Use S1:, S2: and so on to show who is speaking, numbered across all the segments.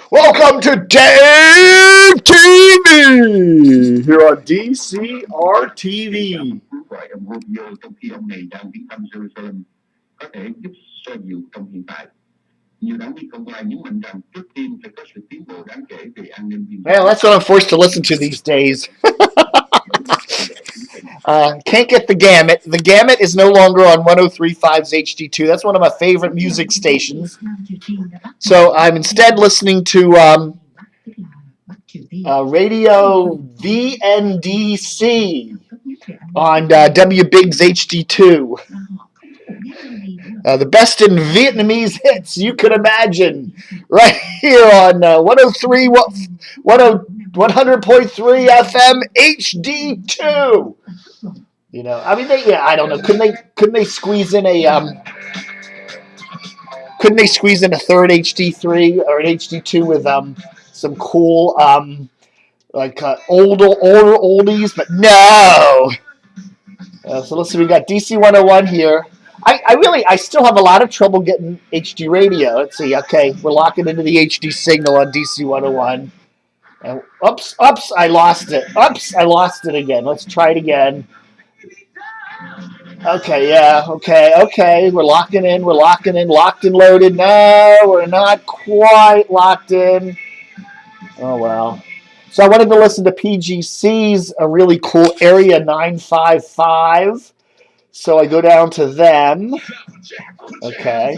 S1: Welcome to Dave TV here on DCR TV.
S2: Gọi ông Rubio trong khi ông này đang viếng thăm Jerusalem có thể giúp xoa dịu trong hiện tại. Nhiều đảng viên Cộng hòa nhấn mạnh rằng trước tiên phải có sự tiến bộ đáng kể về an ninh biên giới.
S1: Well, that's what I'm forced to listen to these days. Can't get the Gamut. The Gamut is no longer on 103.5's HD2. That's one of my favorite music stations. So I'm instead listening to Radio VNDC on WBIG's HD2. The best in Vietnamese hits you could imagine, right here on 100.3 FM HD2. You know, I mean, I don't know. Couldn't they squeeze in a third HD3 or an HD2 with some cool older oldies? But no. So let's see. We got DC 101 here. I still have a lot of trouble getting HD radio. Let's see. Okay, we're locking into the HD signal on DC 101. And oops, I lost it. Oops, I lost it again. Let's try it again. Okay, yeah, okay. We're locking in, locked and loaded. No, we're not quite locked in. Oh, well. So I wanted to listen to PGC's a really cool Area 955. So I go down to them. Okay.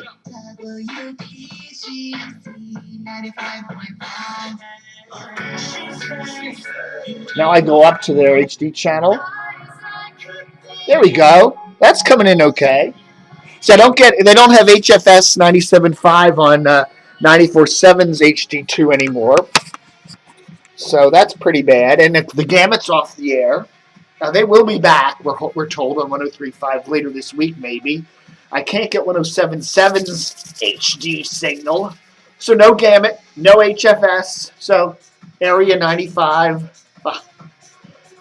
S1: Now I go up to their HD channel. There we go. That's coming in okay. So they don't have HFS 97.5 on 94.7's HD2 anymore. So that's pretty bad. And the Gamut's off the air. Now, they will be back, we're told, on 103.5 later this week, maybe. I can't get 107.7's HD signal. So no Gamut, no HFS. So Area 95.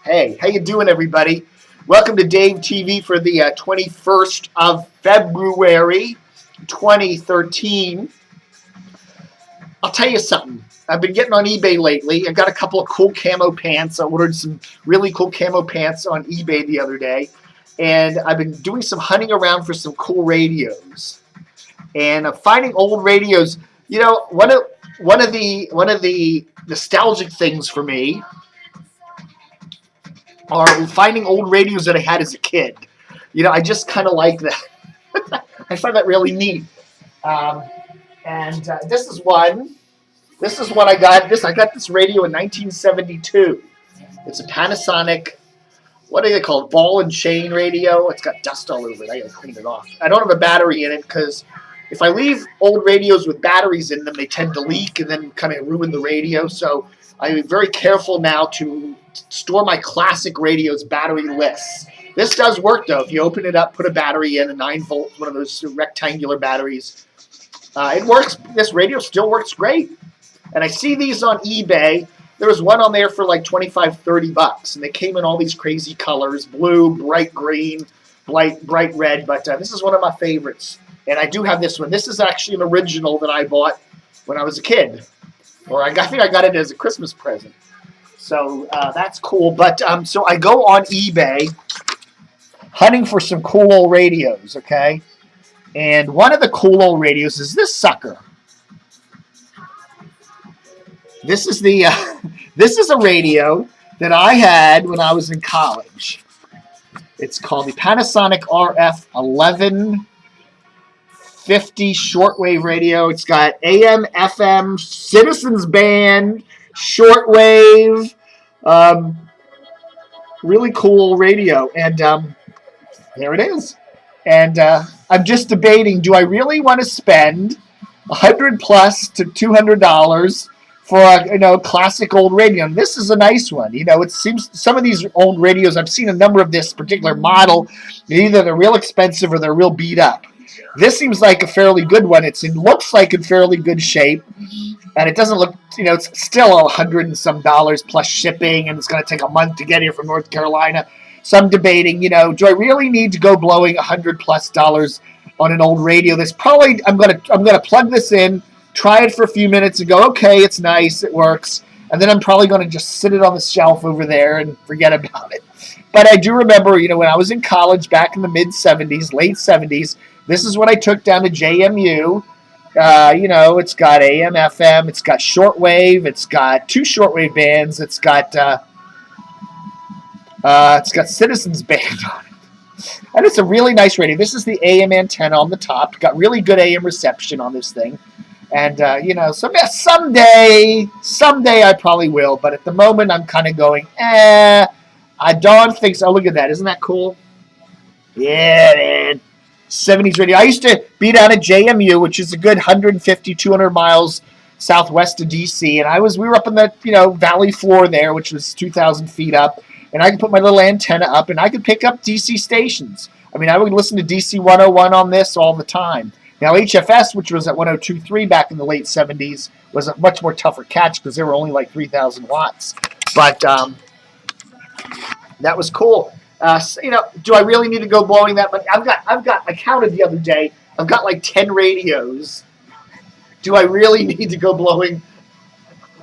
S1: Hey, how you doing, everybody? Welcome to Dave TV for the 21st of February, 2013. I'll tell you something. I've been getting on eBay lately. I got a couple of cool camo pants. I ordered some really cool camo pants on eBay the other day. And I've been doing some hunting around for some cool radios. And I'm finding old radios. You know, one of the nostalgic things for me are finding old radios that I had as a kid. You know, I just kind of like that. I find that really neat. This is one. This is what I got. I got this radio in 1972. It's a Panasonic, what are they called? Ball and chain radio. It's got dust all over it. I gotta clean it off. I don't have a battery in it because if I leave old radios with batteries in them, they tend to leak and then kind of ruin the radio. So I'm very careful now to store my classic radios battery-less. This does work, though. If you open it up, put a battery in, a 9-volt, one of those rectangular batteries. It works. This radio still works great. And I see these on eBay. There was one on there for like $25-$30, and they came in all these crazy colors: blue, bright green, bright red. But this is one of my favorites, and I do have this one. This is actually an original that I bought when I was a kid, or I think I got it as a Christmas present. So that's cool. But so I go on eBay hunting for some cool old radios. Okay, and one of the cool old radios is this sucker. This is a radio that I had when I was in college. It's called the Panasonic RF 1150 shortwave radio. It's got AM, FM, Citizens Band, shortwave, really cool radio. And there it is. And I'm just debating: do I really want to spend $100+ to $200? For a classic old radio? And this is a nice one. You know, it seems some of these old radios, I've seen a number of this particular model. Either they're real expensive or they're real beat up. This seems like a fairly good one. It looks like in fairly good shape, and it doesn't look. You know, it's still $100 and some plus shipping, and it's going to take a month to get here from North Carolina. So I'm debating. You know, do I really need to go blowing $100+ on an old radio? I'm gonna plug this in try it for a few minutes and go, okay, it's nice, it works. And then I'm probably going to just sit it on the shelf over there and forget about it. But I do remember, when I was in college back in the mid-'70s, late '70s, this is what I took down to JMU. It's got AM, FM, it's got shortwave, it's got 2 shortwave bands, it's got Citizens Band on it. And it's a really nice radio. This is the AM antenna on the top. Got really good AM reception on this thing. And, someday I probably will. But at the moment, I'm kind of going, I don't think so. Oh, look at that. Isn't that cool? Yeah, man. 70s radio. I used to be down at JMU, which is a good 150, 200 miles southwest of DC. And we were up in the, valley floor there, which was 2,000 feet up. And I could put my little antenna up, and I could pick up DC stations. I mean, I would listen to DC 101 on this all the time. Now, HFS, which was at 102.3 back in the late 70s, was a much more tougher catch because they were only like 3,000 watts. But that was cool. Do I really need to go blowing that money? I counted the other day, I've got like 10 radios. Do I really need to go blowing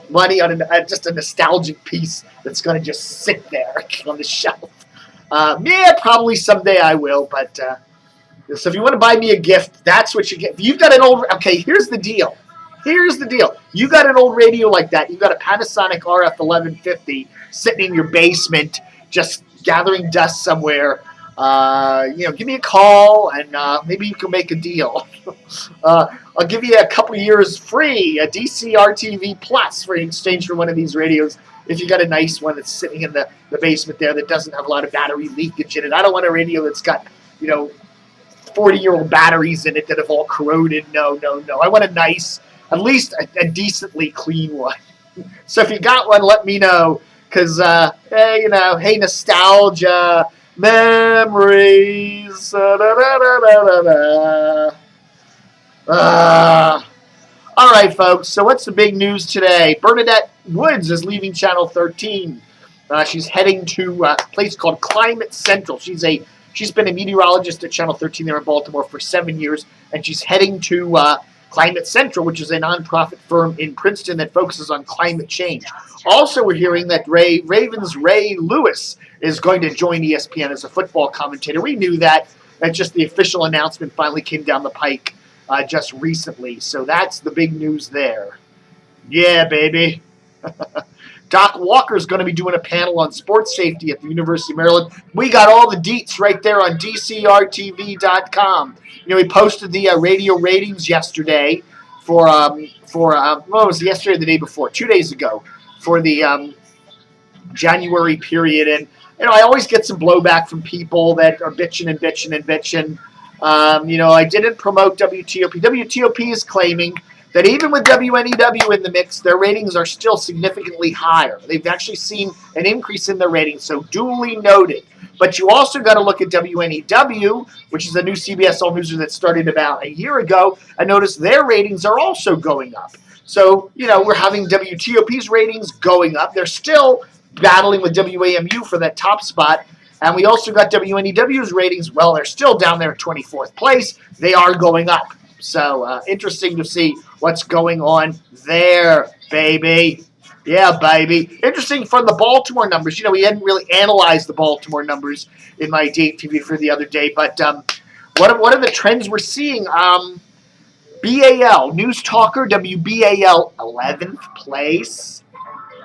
S1: money on just a nostalgic piece that's going to just sit there on the shelf? Probably someday I will, but so if you want to buy me a gift, that's what you get. If you've got an old, okay, here's the deal. You got an old radio like that. You've got a Panasonic RF 1150 sitting in your basement, just gathering dust somewhere. Give me a call and maybe you can make a deal. I'll give you a couple years free, a DC RTV Plus for exchange for one of these radios. If you got a nice one that's sitting in the basement there that doesn't have a lot of battery leakage in it. I don't want a radio that's got, 40-year-old batteries in it that have all corroded. No. I want a nice, at least a decently clean one. So if you got one, let me know. Because, hey, nostalgia, memories. All right, folks. So what's the big news today? Bernadette Woods is leaving Channel 13. She's heading to a place called Climate Central. She's been a meteorologist at Channel 13 there in Baltimore for 7 years, and she's heading to Climate Central, which is a nonprofit firm in Princeton that focuses on climate change. Also, we're hearing that Ravens Ray Lewis is going to join ESPN as a football commentator. We knew that. That's just the official announcement finally came down the pike just recently. So that's the big news there. Yeah, baby. Doc Walker's going to be doing a panel on sports safety at the University of Maryland. We got all the deets right there on DCRTV.com. We posted the radio ratings yesterday for what was it, yesterday or the day before? 2 days ago for the January period. And, I always get some blowback from people that are bitching. I didn't promote WTOP. WTOP is claiming that even with WNEW in the mix, their ratings are still significantly higher. They've actually seen an increase in their ratings, so duly noted. But you also got to look at WNEW, which is a new CBS All Newser that started about a year ago, and notice their ratings are also going up. So, we're having WTOP's ratings going up. They're still battling with WAMU for that top spot. And we also got WNEW's ratings. Well, they're still down there at 24th place. They are going up. So, interesting to see what's going on there, baby. Yeah, baby. Interesting from the Baltimore numbers. We hadn't really analyzed the Baltimore numbers in my date TV for the other day. But what are the trends we're seeing? BAL, News Talker, WBAL, 11th place.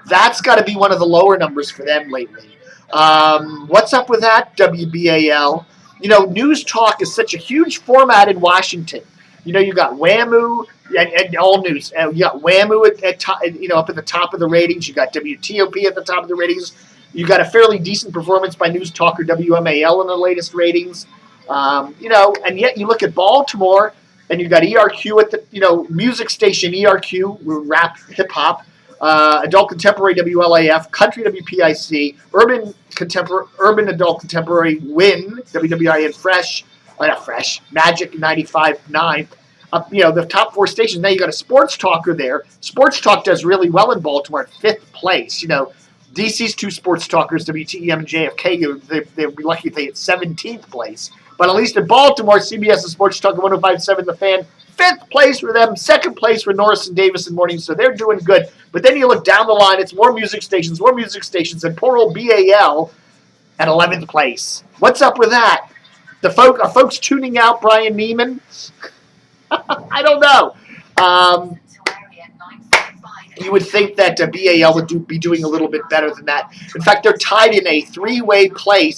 S1: That's got to be one of the lower numbers for them lately. What's up with that, WBAL? News Talk is such a huge format in Washington. You got WAMU and all news. You got WAMU up at the top of the ratings. You got WTOP at the top of the ratings. You got a fairly decent performance by News Talker WMAL in the latest ratings. And yet you look at Baltimore and you got ERQ at the music station ERQ, rap, hip hop, adult contemporary WLAF, country WPIC, urban adult contemporary WIN, WWIN Fresh. Not Fresh, Magic 95.9. The top 4 stations. Now you got a sports talker there. Sports Talk does really well in Baltimore at 5th place. DC's 2 sports talkers, WTEM and JFK, they'd be lucky if they hit 17th place. But at least in Baltimore, CBS and Sports Talker 105.7 The Fan, 5th place for them, 2nd place for Norris and Davis and Morning, so they're doing good. But then you look down the line, it's more music stations, and poor old BAL at 11th place. What's up with that? Are folks tuning out Brian Neiman? I don't know. You would think that BAL would be doing a little bit better than that. In fact, they're tied in a three-way tie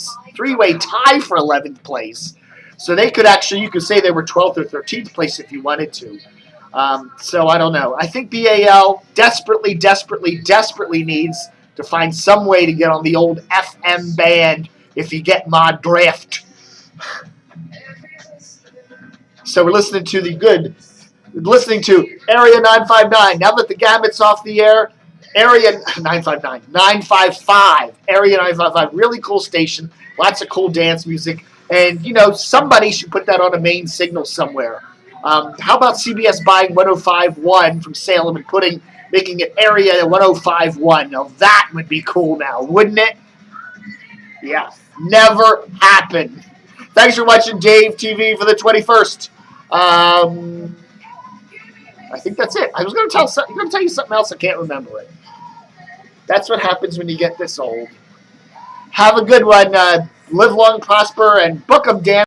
S1: for 11th place. So they could actually, you could say they were 12th or 13th place if you wanted to. So I don't know. I think BAL desperately needs to find some way to get on the old FM band if you get mod drift. So we're listening to Area 959. Now that the Gamut's off the air, Area 955. Area 955. Really cool station. Lots of cool dance music. And, somebody should put that on a main signal somewhere. How about CBS buying 105.1 from Salem and making it Area 105.1? Now, that would be cool now, wouldn't it? Yeah. Never happened. Thanks for watching Dave TV for the 21st. I think that's it. I was going to tell you something else. I can't remember it. That's what happens when you get this old. Have a good one. Live long, prosper, and book 'em, Dan.